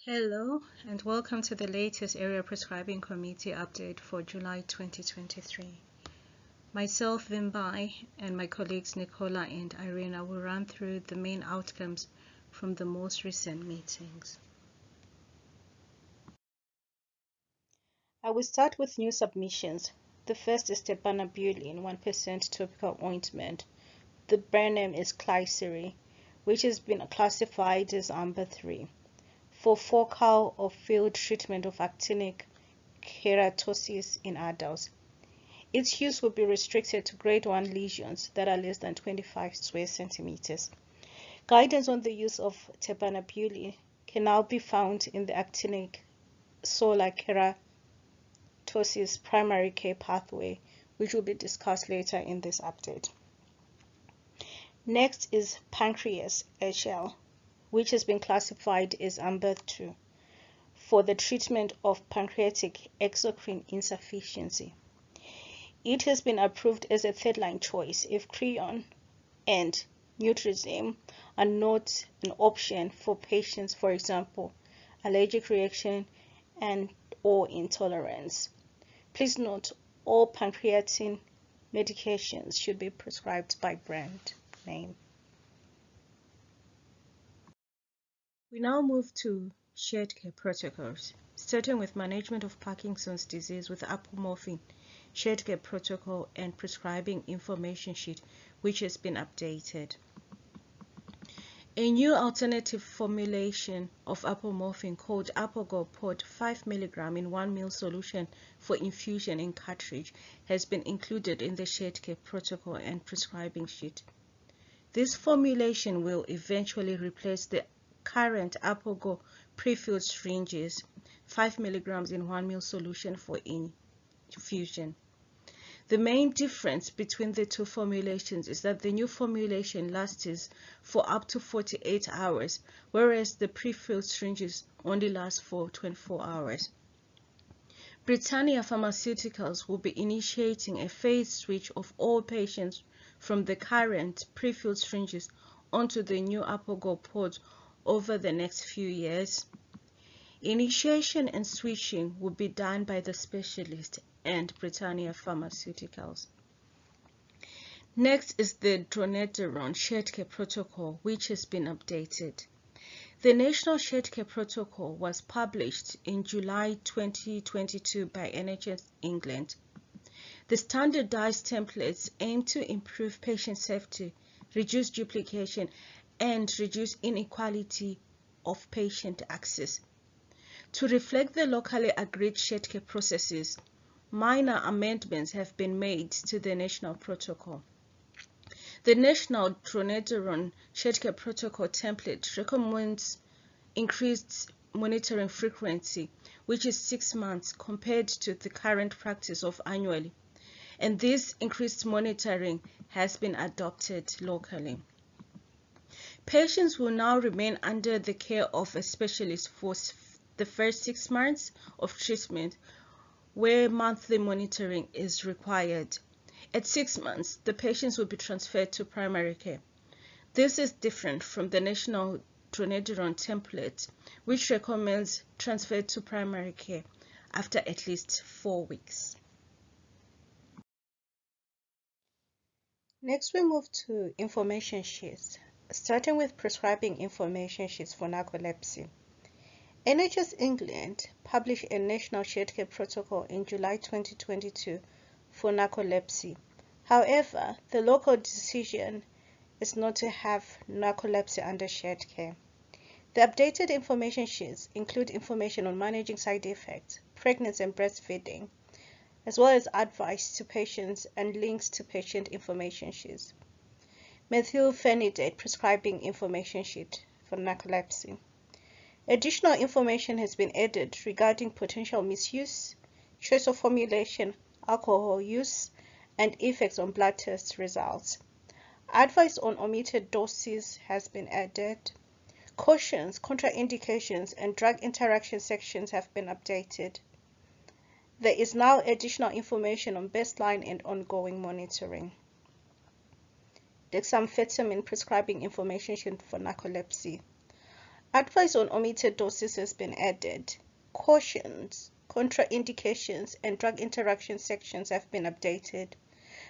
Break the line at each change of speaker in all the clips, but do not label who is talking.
Hello and welcome to the latest Area Prescribing Committee update for July 2023. Myself, Vimbai, and my colleagues Nicola and Irina will run through the main outcomes from the most recent meetings. I will start with new submissions. The first is terbinafine 1% topical ointment. The brand name is Klisyri, which has been classified as AMBER 3. For focal or field treatment of actinic keratosis in adults. Its use will be restricted to grade 1 lesions that are less than 25 square centimeters. Guidance on the use of terbinafine can now be found in the actinic solar keratosis primary care pathway, which will be discussed later in this update. Next is pancreas HL, which has been classified as AMBER 2 for the treatment of pancreatic exocrine insufficiency. It has been approved as a third-line choice if Creon and Nutrizim are not an option for patients, for example, allergic reaction and/or intolerance. Please note, all pancreatin medications should be prescribed by brand name. We now move to shared care protocols, starting with management of Parkinson's disease with Apomorphine, shared care protocol and prescribing information sheet, which has been updated. A new alternative formulation of Apomorphine called Apogor Pod 5 mg in 1 ml solution for infusion in cartridge has been included in the shared care protocol and prescribing sheet. This formulation will eventually replace the current Apogor prefilled syringes, 5 mg in 1 ml solution for infusion. The main difference between the two formulations is that the new formulation lasts for up to 48 hours, whereas the prefilled syringes only last for 24 hours. Britannia Pharmaceuticals will be initiating a phased switch of all patients from the current prefilled syringes onto the new Apogor Pod over the next few years. Initiation and switching will be done by the specialist and Britannia Pharmaceuticals. Next is the Dronedarone shared care protocol, which has been updated. The National Shared Care Protocol was published in July 2022 by NHS England. The standardized templates aim to improve patient safety, reduce duplication, and reduce inequality of patient access. To reflect the locally agreed shared care processes, minor amendments have been made to the national protocol. The National Dronedarone Shared Care Protocol template recommends increased monitoring frequency, which is 6 months compared to the current practice of annually, and this increased monitoring has been adopted locally. Patients will now remain under the care of a specialist for the first 6 months of treatment, where monthly monitoring is required. At 6 months, the patients will be transferred to primary care. This is different from the National Dronedarone template, which recommends transfer to primary care after at least 4 weeks. Next, we move to information sheets, starting with prescribing information sheets for narcolepsy. NHS England published a national shared care protocol in July 2022 for narcolepsy. However, the local decision is not to have narcolepsy under shared care. The updated information sheets include information on managing side effects, pregnancy and breastfeeding, as well as advice to patients and links to patient information sheets. Methylphenidate prescribing information sheet for narcolepsy. Additional information has been added regarding potential misuse, choice of formulation, alcohol use, and effects on blood test results. Advice on omitted doses has been added. Cautions, contraindications, and drug interaction sections have been updated. There is now additional information on baseline and ongoing monitoring. Dexamphetamine prescribing information sheet for narcolepsy. Advice on omitted doses has been added. Cautions, contraindications, and drug interaction sections have been updated.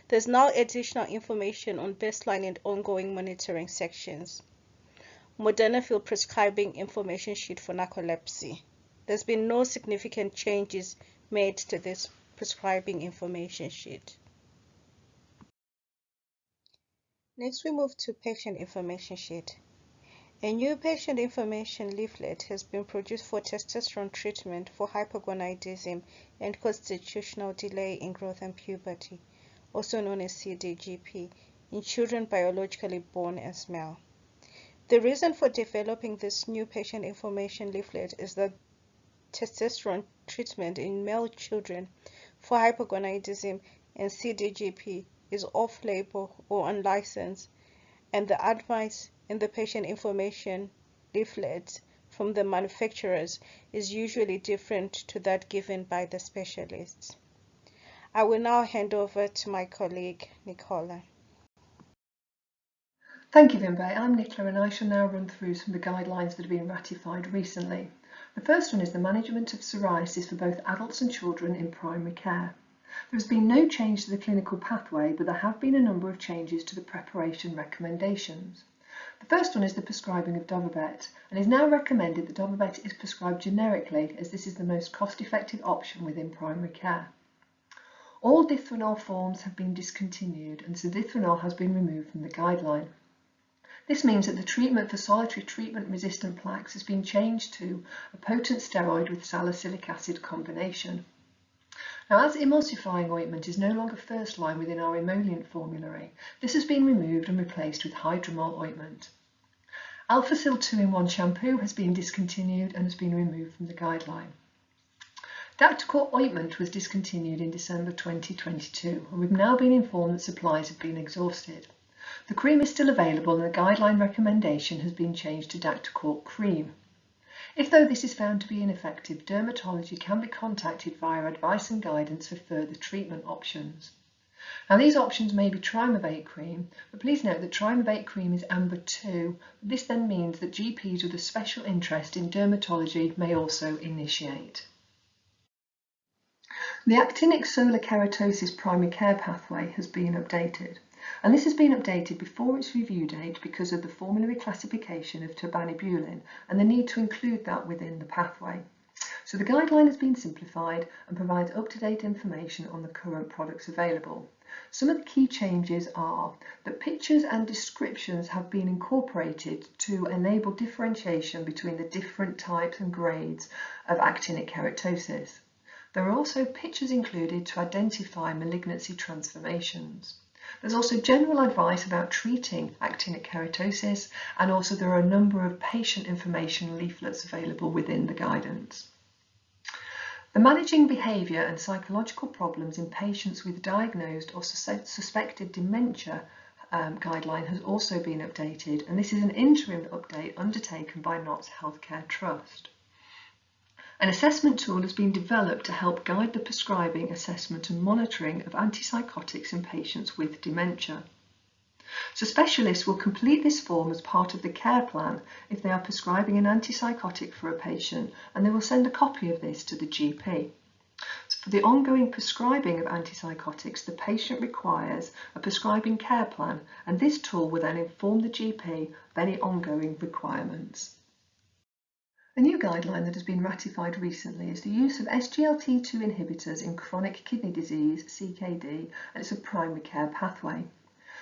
There's now additional information on baseline and ongoing monitoring sections. Modafinil prescribing information sheet for narcolepsy. There's been no significant changes made to this prescribing information sheet. Next, we move to patient information sheet. A new patient information leaflet has been produced for testosterone treatment for hypogonadism and constitutional delay in growth and puberty, also known as CDGP, in children biologically born as male. The reason for developing this new patient information leaflet is that testosterone treatment in male children for hypogonadism and CDGP is off-label or unlicensed, and the advice in the patient information leaflets from the manufacturers is usually different to that given by the specialists. I will now hand over to my colleague, Nicola.
Thank you, Vimbe. I'm Nicola, and I shall now run through some of the guidelines that have been ratified recently. The first one is the management of psoriasis for both adults and children in primary care. There has been no change to the clinical pathway, but there have been a number of changes to the preparation recommendations. The first one is the prescribing of Dovabet, and it is now recommended that Dovabet is prescribed generically, as this is the most cost-effective option within primary care. All dithranol forms have been discontinued, and dithranol has been removed from the guideline. This means that the treatment for solitary treatment-resistant plaques has been changed to a potent steroid with salicylic acid combination. Now, as emulsifying ointment is no longer first line within our emollient formulary, this has been removed and replaced with hydromol ointment. Alphasil 2-in-1 shampoo has been discontinued and has been removed from the guideline. Dactocor ointment was discontinued in December 2022, and we've now been informed that supplies have been exhausted. The cream is still available, and the guideline recommendation has been changed to Dactocor cream. If, though, this is found to be ineffective, dermatology can be contacted via advice and guidance for further treatment options. Now, these options may be Trimovate cream, but please note that Trimovate cream is Amber 2. This then means that GPs with a special interest in dermatology may also initiate. The actinic solar keratosis primary care pathway has been updated, and this has been updated before its review date because of the formulary classification of tirbanibulin and the need to include that within the pathway. So the guideline has been simplified and provides up-to-date information on the current products available. Some of the key changes are that pictures and descriptions have been incorporated to enable differentiation between the different types and grades of actinic keratosis. There are also pictures included to identify malignancy transformations. There's also general advice about treating actinic keratosis, and also there are a number of patient information leaflets available within the guidance. The managing behaviour and psychological problems in patients with diagnosed or suspected dementia guideline has also been updated, and this is an interim update undertaken by Notts Healthcare Trust. An assessment tool has been developed to help guide the prescribing, assessment and monitoring of antipsychotics in patients with dementia. So specialists will complete this form as part of the care plan if they are prescribing an antipsychotic for a patient, and they will send a copy of this to the GP. So for the ongoing prescribing of antipsychotics, the patient requires a prescribing care plan, and this tool will then inform the GP of any ongoing requirements. A new guideline that has been ratified recently is the use of SGLT2 inhibitors in chronic kidney disease, CKD, and it's a primary care pathway.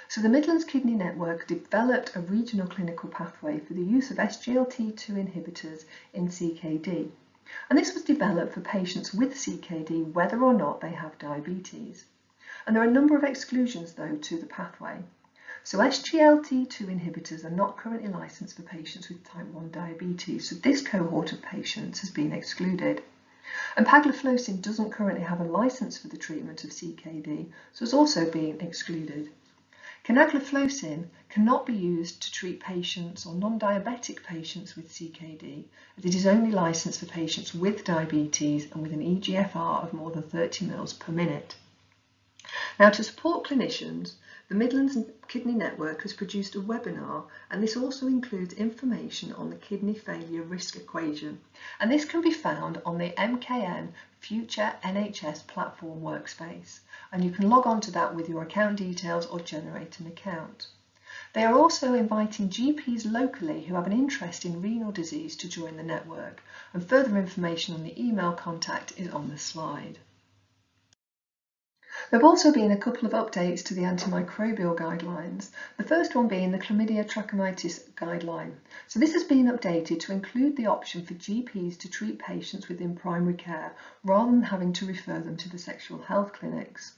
So the Midlands Kidney Network developed a regional clinical pathway for the use of SGLT2 inhibitors in CKD. And this was developed for patients with CKD whether or not they have diabetes. And there are a number of exclusions though to the pathway. So SGLT2 inhibitors are not currently licensed for patients with type 1 diabetes, so this cohort of patients has been excluded. And pagliflozin doesn't currently have a license for the treatment of CKD, so it's also been excluded. Canagliflozin cannot be used to treat patients or non-diabetic patients with CKD, as it is only licensed for patients with diabetes and with an EGFR of more than 30 mL per minute. Now, to support clinicians, the Midlands Kidney Network has produced a webinar, and this also includes information on the kidney failure risk equation, and this can be found on the MKN Future NHS platform workspace, and you can log on to that with your account details or generate an account. They are also inviting GPs locally who have an interest in renal disease to join the network, and further information on the email contact is on the slide. There have also been a couple of updates to the Antimicrobial Guidelines, the first one being the Chlamydia Trachomatis Guideline. So this has been updated to include the option for GPs to treat patients within primary care rather than having to refer them to the sexual health clinics.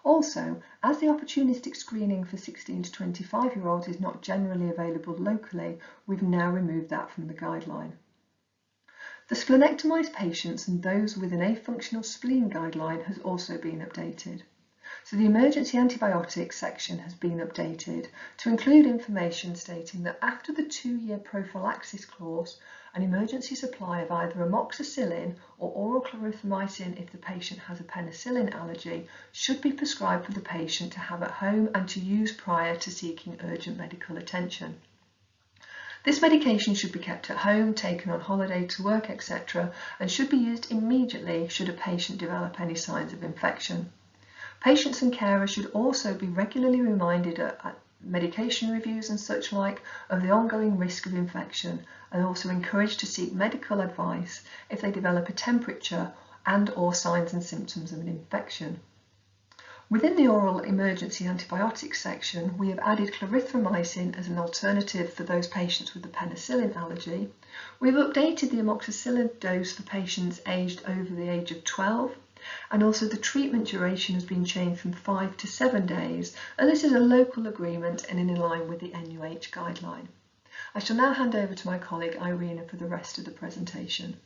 Also, as the opportunistic screening for 16 to 25-year-olds is not generally available locally, we've now removed that from the guideline. The splenectomised patients and those with an afunctional spleen guideline has also been updated. So the emergency antibiotics section has been updated to include information stating that after the 2-year prophylaxis course, an emergency supply of either amoxicillin or oral clarithromycin if the patient has a penicillin allergy should be prescribed for the patient to have at home and to use prior to seeking urgent medical attention. This medication should be kept at home, taken on holiday to work, etc., and should be used immediately should a patient develop any signs of infection. Patients and carers should also be regularly reminded at medication reviews and such like of the ongoing risk of infection, and also encouraged to seek medical advice if they develop a temperature and/or signs and symptoms of an infection. Within the oral emergency antibiotics section, we have added clarithromycin as an alternative for those patients with a penicillin allergy. We've updated the amoxicillin dose for patients aged over the age of 12, and also the treatment duration has been changed from 5 to 7 days, and this is a local agreement and in line with the NUH guideline. I shall now hand over to my colleague Irina for the rest of the presentation.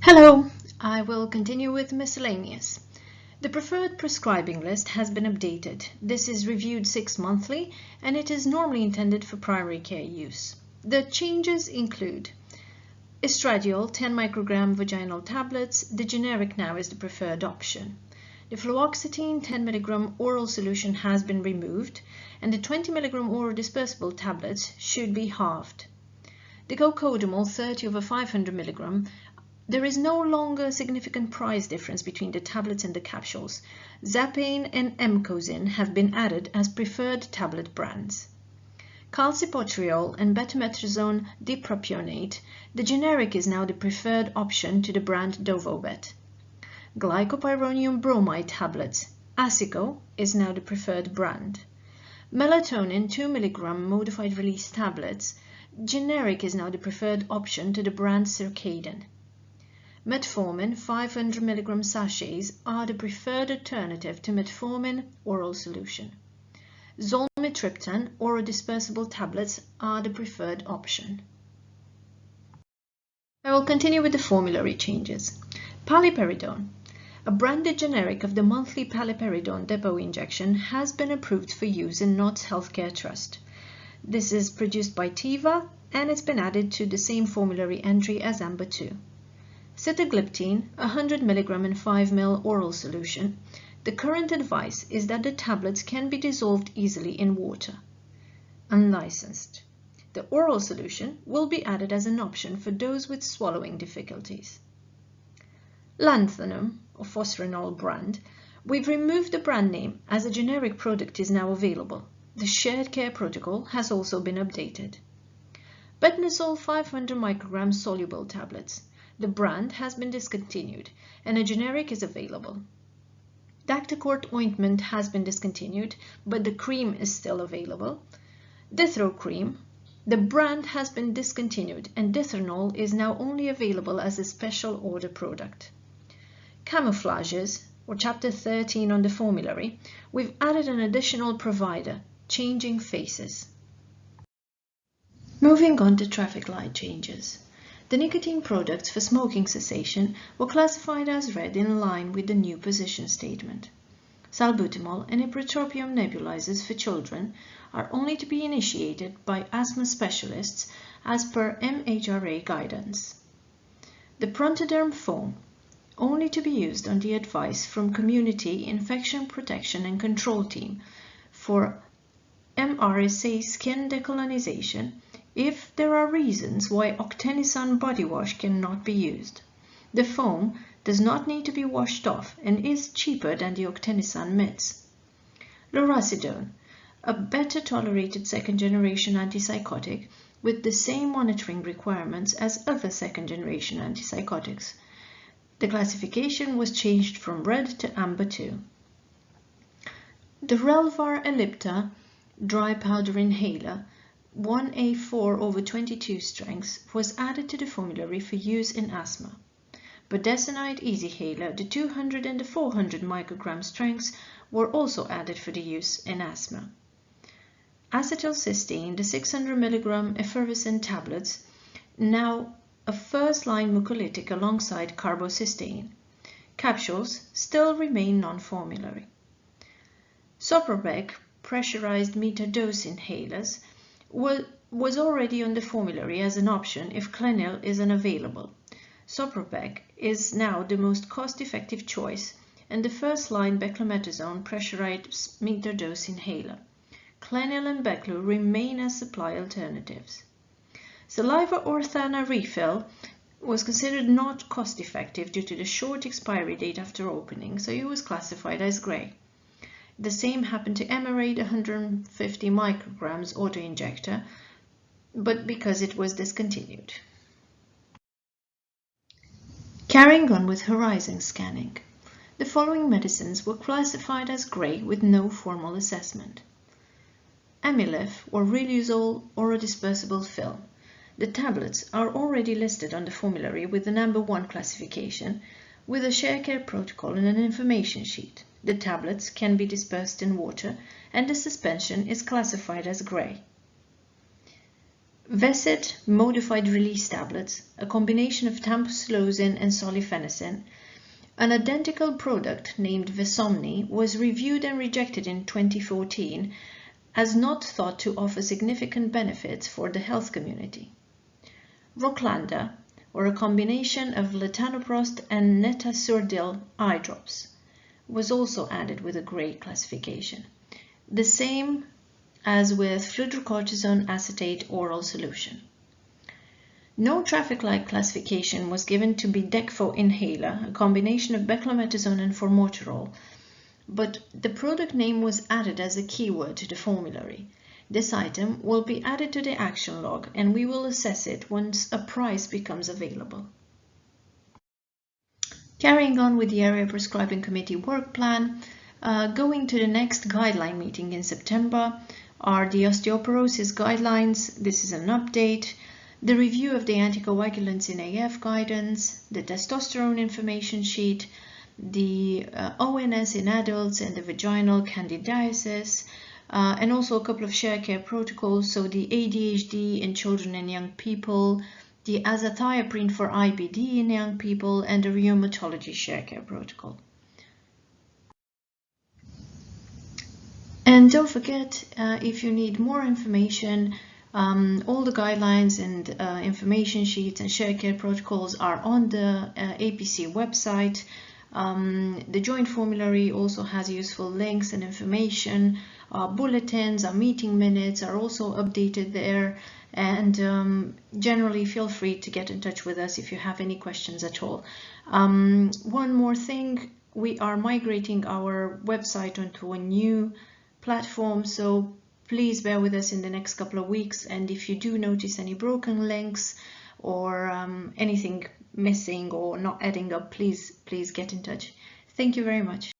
Hello, I will continue with Miscellaneous. The preferred prescribing list has been updated. This is reviewed 6 monthly and it is normally intended for primary care use. The changes include estradiol 10 microgram vaginal tablets. The generic now is the preferred option. The fluoxetine 10 mg oral solution has been removed and the 20 mg oral dispersible tablets should be halved. The cocodamol 30/500 mg. There is no longer a significant price difference between the tablets and the capsules. Zapane and Emcosin have been added as preferred tablet brands. Calcipotriol and betamethasone dipropionate, the generic is now the preferred option to the brand Dovobet. Glycopyrronium bromide tablets, Asico, is now the preferred brand. Melatonin 2 mg modified release tablets, generic is now the preferred option to the brand Circadian. Metformin 500 mg sachets are the preferred alternative to metformin oral solution. Zolmitriptan oral dispersible tablets are the preferred option. I will continue with the formulary changes. Paliperidone, a branded generic of the monthly paliperidone depot injection, has been approved for use in Notts Healthcare Trust. This is produced by Teva and it's been added to the same formulary entry as Amber 2. Sitagliptin, 100 mg in 5 ml oral solution. The current advice is that the tablets can be dissolved easily in water. Unlicensed. The oral solution will be added as an option for those with swallowing difficulties. Lanthanum, or Fosrenol brand, we've removed the brand name as a generic product is now available. The shared care protocol has also been updated. Betnazole 500 microgram soluble tablets. The brand has been discontinued and a generic is available. Dactacort ointment has been discontinued, but the cream is still available. Dithro cream, the brand has been discontinued and Dithronol is now only available as a special order product. Camouflages, or Chapter 13 on the formulary, we've added an additional provider, Changing Faces. Moving on to traffic light changes. The nicotine products for smoking cessation were classified as red in line with the new position statement. Salbutamol and ipratropium nebulizers for children are only to be initiated by asthma specialists as per MHRA guidance. The Prontoderm foam, only to be used on the advice from Community Infection Protection and Control Team for MRSA skin decolonization if there are reasons why octenison body wash cannot be used. The foam does not need to be washed off and is cheaper than the octenison mids. Lurasidone, a better tolerated second-generation antipsychotic with the same monitoring requirements as other second-generation antipsychotics. The classification was changed from red to amber 2. The Relvar Ellipta dry powder inhaler 1A4/22 strengths was added to the formulary for use in asthma. Budesonide Easyhaler, the 200 and the 400 microgram strengths were also added for the use in asthma. Acetylcysteine, the 600 mg effervescent tablets, now a first-line mucolytic alongside carbocysteine. Capsules still remain non-formulary. Soprobec pressurized meter-dose inhalers was already on the formulary as an option if Clenil is unavailable. Soprobec is now the most cost-effective choice and the first-line beclomethasone pressurized meter-dose inhaler. Clenil and Beclo remain as supply alternatives. Saliva Orthana refill was considered not cost-effective due to the short expiry date after opening, so it was classified as grey. The same happened to Emerade 150 micrograms autoinjector, but because it was discontinued. Carrying on with horizon scanning, the following medicines were classified as grey with no formal assessment. Amylef or Riluzole orodispersible film. The tablets are already listed on the formulary with the number 1 classification, with a share care protocol and an information sheet. The tablets can be dispersed in water and the suspension is classified as grey. Veset modified release tablets, a combination of tamsulosin and solifenacin, an identical product named Vesomni, was reviewed and rejected in 2014 as not thought to offer significant benefits for the health community. Roclanda, or a combination of letanoprost and netasurdyl eye drops, was also added with a grey classification. The same as with fludrocortisone acetate oral solution. No traffic light classification was given to Bidecfo inhaler, a combination of beclomethasone and formoterol, but the product name was added as a keyword to the formulary. This item will be added to the action log and we will assess it once a price becomes available. Carrying on with the Area Prescribing Committee work plan, going to the next guideline meeting in September are the osteoporosis guidelines. This is an update. The review of the anticoagulants in AF guidance, the testosterone information sheet, the ONS in adults and the vaginal candidiasis, and also a couple of share care protocols, so the ADHD in children and young people, the azathioprine for IBD in young people, and the rheumatology share care protocol. And don't forget, if you need more information, all the guidelines and information sheets and share care protocols are on the APC website. The joint formulary also has useful links and information. Our bulletins, our meeting minutes are also updated there, and generally feel free to get in touch with us if you have any questions at all. One more thing, we are migrating our website onto a new platform, so please bear with us in the next couple of weeks, and if you do notice any broken links or anything missing or not adding up, please get in touch. Thank you very much.